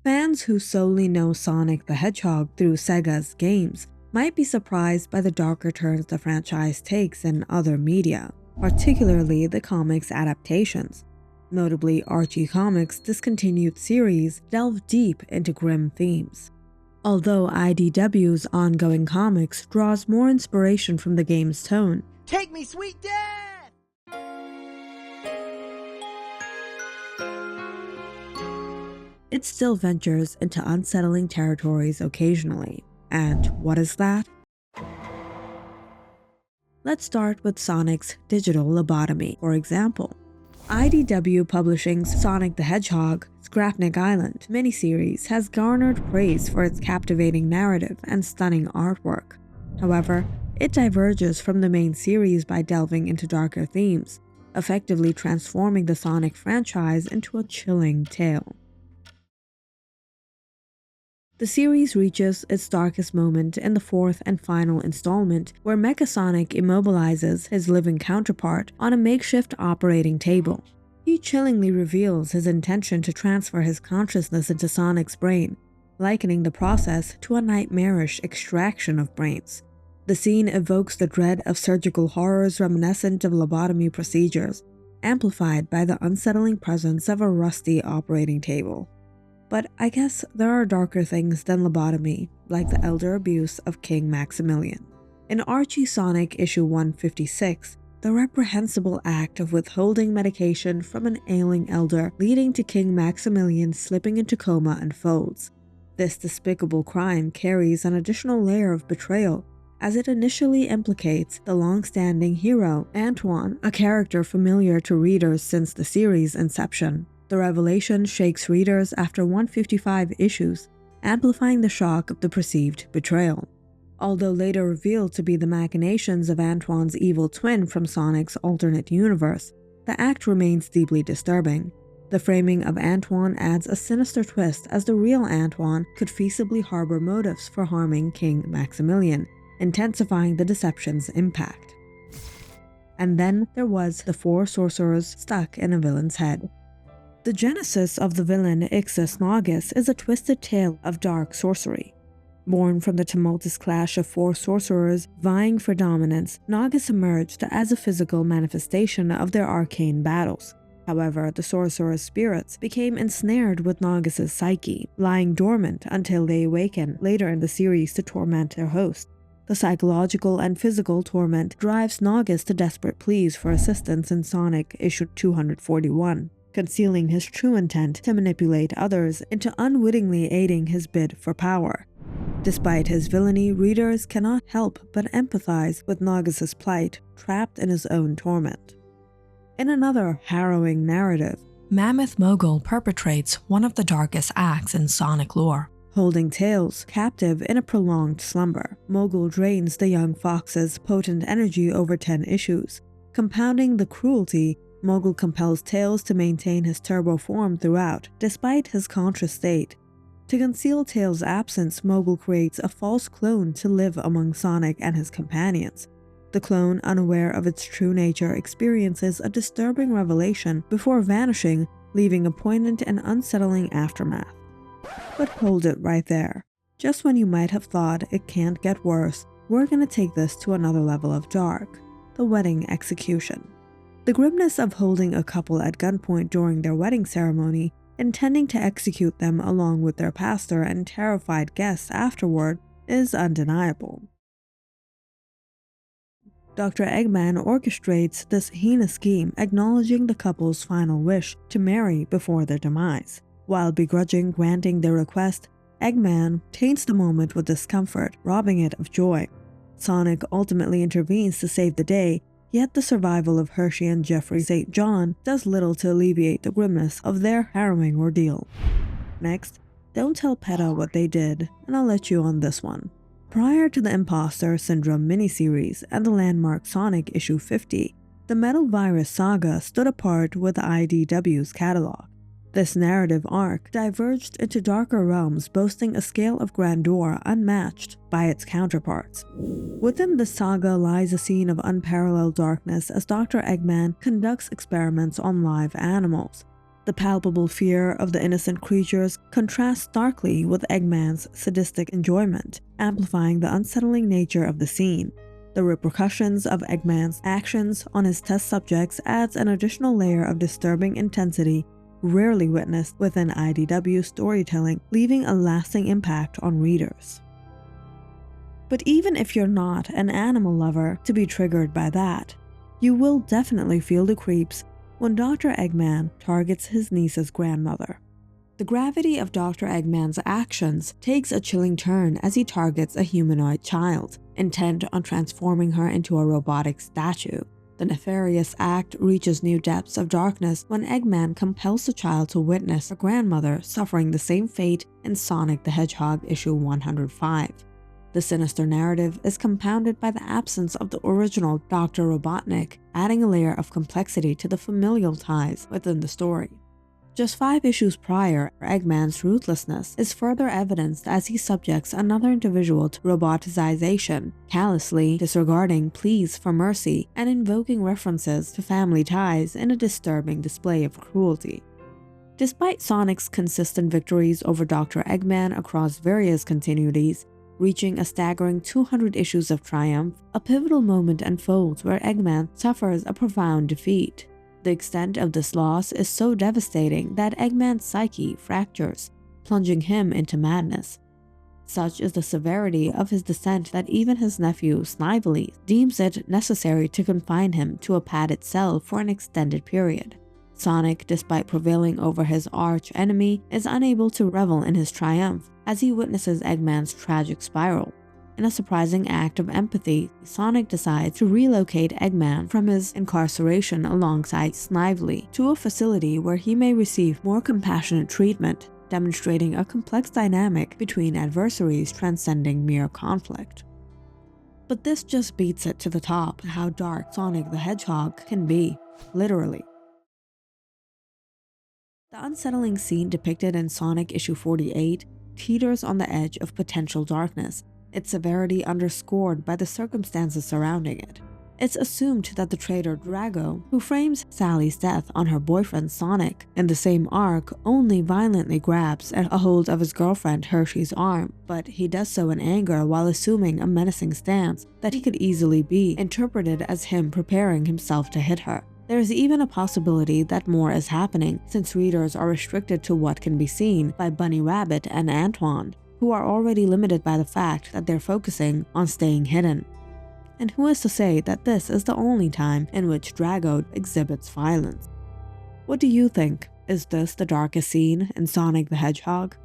Fans who solely know Sonic the Hedgehog through Sega's games might be surprised by the darker turns the franchise takes in other media, particularly the comics adaptations. Notably, Archie Comics' discontinued series delve deep into grim themes. Although IDW's ongoing comics draws more inspiration from the game's tone, Take me, sweet dad! it still ventures into unsettling territories occasionally. And what is that? Let's start with Sonic's digital lobotomy, for example. IDW Publishing's Sonic the Hedgehog Scrapnik Island miniseries has garnered praise for its captivating narrative and stunning artwork. However, it diverges from the main series by delving into darker themes, effectively transforming the Sonic franchise into a chilling tale. The series reaches its darkest moment in the fourth and final installment, where Mecha Sonic immobilizes his living counterpart on a makeshift operating table. He chillingly reveals his intention to transfer his consciousness into Sonic's brain, likening the process to a nightmarish extraction of brains. The scene evokes the dread of surgical horrors reminiscent of lobotomy procedures, amplified by the unsettling presence of a rusty operating table. But I guess there are darker things than lobotomy, like the elder abuse of King Maximilian. In Archie Sonic issue 156, the reprehensible act of withholding medication from an ailing elder leading to King Maximilian slipping into coma unfolds. This despicable crime carries an additional layer of betrayal, as it initially implicates the long-standing hero, Antoine, a character familiar to readers since the series' inception. The revelation shakes readers after 155 issues, amplifying the shock of the perceived betrayal. Although later revealed to be the machinations of Antoine's evil twin from Sonic's alternate universe, the act remains deeply disturbing. The framing of Antoine adds a sinister twist, as the real Antoine could feasibly harbor motives for harming King Maximilian, intensifying the deception's impact. And then there was the four sorcerers stuck in a villain's head. The genesis of the villain Ixis Naugus is a twisted tale of dark sorcery. Born from the tumultuous clash of four sorcerers vying for dominance, Naugus emerged as a physical manifestation of their arcane battles. However, the sorcerer's spirits became ensnared with Naugus's psyche, lying dormant until they awaken later in the series to torment their host. The psychological and physical torment drives Naugus to desperate pleas for assistance in Sonic issue 241. Concealing his true intent to manipulate others into unwittingly aiding his bid for power. Despite his villainy, readers cannot help but empathize with Naugus's plight, trapped in his own torment. In another harrowing narrative, Mammoth Mogul perpetrates one of the darkest acts in Sonic lore. Holding Tails captive in a prolonged slumber, Mogul drains the young fox's potent energy over 10 issues. Compounding the cruelty, Mogul compels Tails to maintain his turbo form throughout, despite his conscious state. To conceal Tails' absence, Mogul creates a false clone to live among Sonic and his companions. The clone, unaware of its true nature, experiences a disturbing revelation before vanishing, leaving a poignant and unsettling aftermath. But hold it right there. Just when you might have thought it can't get worse, we're gonna take this to another level of dark: the wedding execution. The grimness of holding a couple at gunpoint during their wedding ceremony, intending to execute them along with their pastor and terrified guests afterward, is undeniable. Dr. Eggman orchestrates this heinous scheme, acknowledging the couple's final wish to marry before their demise. While begrudging granting their request, Eggman taints the moment with discomfort, robbing it of joy. Sonic ultimately intervenes to save the day, yet the survival of Hershey and Jeffrey St. John does little to alleviate the grimness of their harrowing ordeal. Next, don't tell PETA what they did, and I'll let you on this one. Prior to the Imposter Syndrome miniseries and the landmark Sonic issue 50, the Metal Virus saga stood apart with IDW's catalog. This narrative arc diverged into darker realms, boasting a scale of grandeur unmatched by its counterparts. Within the saga lies a scene of unparalleled darkness as Dr. Eggman conducts experiments on live animals. The palpable fear of the innocent creatures contrasts starkly with Eggman's sadistic enjoyment, amplifying the unsettling nature of the scene. The repercussions of Eggman's actions on his test subjects adds an additional layer of disturbing intensity rarely witnessed within IDW storytelling, leaving a lasting impact on readers. But even if you're not an animal lover to be triggered by that, you will definitely feel the creeps when Dr. Eggman targets his niece's grandmother. The gravity of Dr. Eggman's actions takes a chilling turn as he targets a humanoid child, intent on transforming her into a robotic statue. The nefarious act reaches new depths of darkness when Eggman compels the child to witness her grandmother suffering the same fate in Sonic the Hedgehog issue 105. The sinister narrative is compounded by the absence of the original Dr. Robotnik, adding a layer of complexity to the familial ties within the story. Just 5 issues prior, Eggman's ruthlessness is further evidenced as he subjects another individual to roboticization, callously disregarding pleas for mercy and invoking references to family ties in a disturbing display of cruelty. Despite Sonic's consistent victories over Dr. Eggman across various continuities, reaching a staggering 200 issues of triumph, a pivotal moment unfolds where Eggman suffers a profound defeat. The extent of this loss is so devastating that Eggman's psyche fractures, plunging him into madness. Such is the severity of his descent that even his nephew, Snively, deems it necessary to confine him to a padded cell for an extended period. Sonic, despite prevailing over his arch-enemy, is unable to revel in his triumph as he witnesses Eggman's tragic spiral. In a surprising act of empathy, Sonic decides to relocate Eggman from his incarceration alongside Snively to a facility where he may receive more compassionate treatment, demonstrating a complex dynamic between adversaries transcending mere conflict. But this just beats it to the top how dark Sonic the Hedgehog can be, literally. The unsettling scene depicted in Sonic issue 48 teeters on the edge of potential darkness, its severity underscored by the circumstances surrounding it. It's assumed that the traitor Drago, who frames Sally's death on her boyfriend Sonic in the same arc, only violently grabs a hold of his girlfriend Hershey's arm, but he does so in anger while assuming a menacing stance that he could easily be interpreted as him preparing himself to hit her. There is even a possibility that more is happening, since readers are restricted to what can be seen by Bunny Rabbit and Antoine, who are already limited by the fact that they're focusing on staying hidden. And who is to say that this is the only time in which Drago exhibits violence? What do you think? Is this the darkest scene in Sonic the Hedgehog?